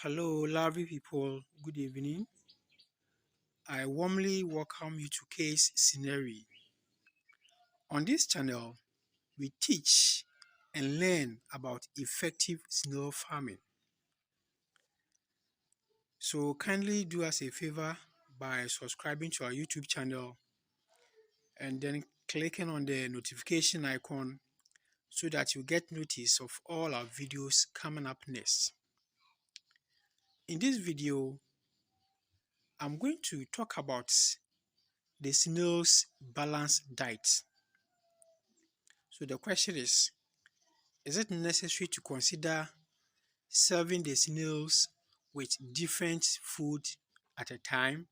Hello, lovely people. Good evening. I warmly welcome you to Case Scenery. On this channel, we teach and learn about effective snail farming. So kindly do us a favor by subscribing to our YouTube channel and then clicking on the notification icon so that you get notice of all our videos coming up next. In this video, I'm going to talk about the snail's balanced diet. So the question is it necessary to consider serving the snails with different food at a time,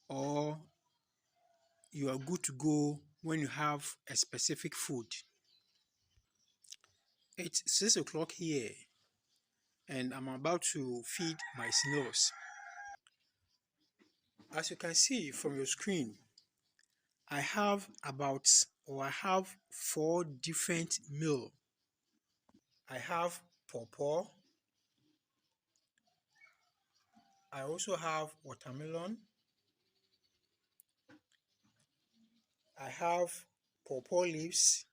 or you are good to go when you have a specific food? It's 6 o'clock here and I'm about to feed my snails. As you can see from your screen, I have four different meal. I have pawpaw. I also have watermelon. I have pawpaw leaves.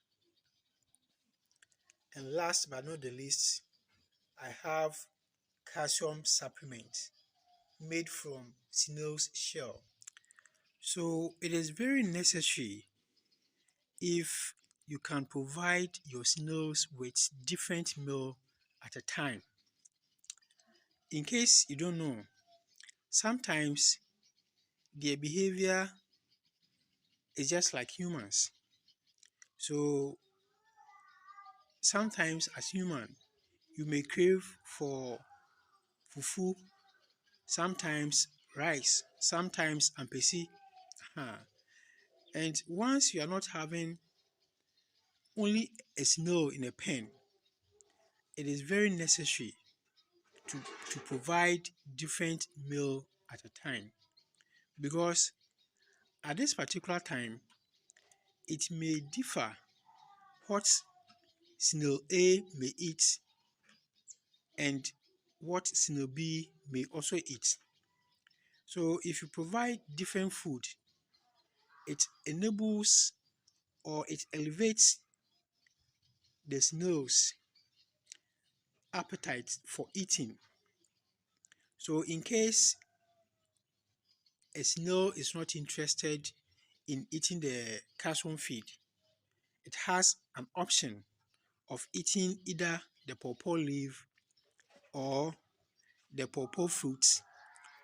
And last but not the least, I have calcium supplement made from snail's shell. So it is very necessary if you can provide your snails with different meal at a time. In case you don't know, sometimes their behavior is just like humans. So sometimes as human, you may crave for fufu, sometimes rice, sometimes ampesi. And once you are not having only a snail in a pen, it is very necessary to provide different meal at a time, because at this particular time it may differ what snail A may eat and what snail B may also eat. So if you provide different food, it enables or it elevates the snail's appetite for eating. So in case a snail is not interested in eating the calcium feed, it has an option of eating either the pawpaw leaf or the pawpaw fruit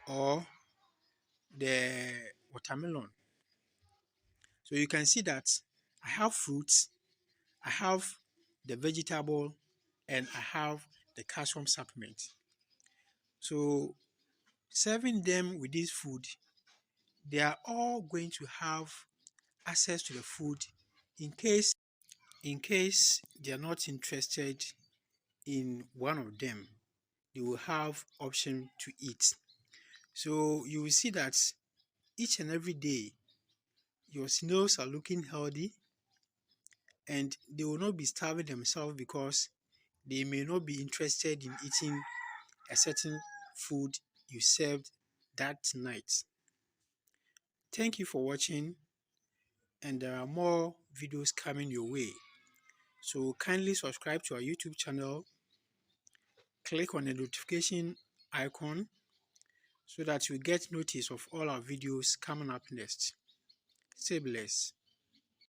or the watermelon. So you can see that I have fruits, I have the vegetable, and I have the calcium supplement. So serving them with this food, they are all going to have access to the food in case they are not interested in one of them. They will have option to eat. So you will see that each and every day your snails are looking healthy and they will not be starving themselves because they may not be interested in eating a certain food you served that night. Thank you for watching, and there are more videos coming your way. So kindly subscribe to our YouTube channel, click on the notification icon so that you get notice of all our videos coming up next. Stay blessed.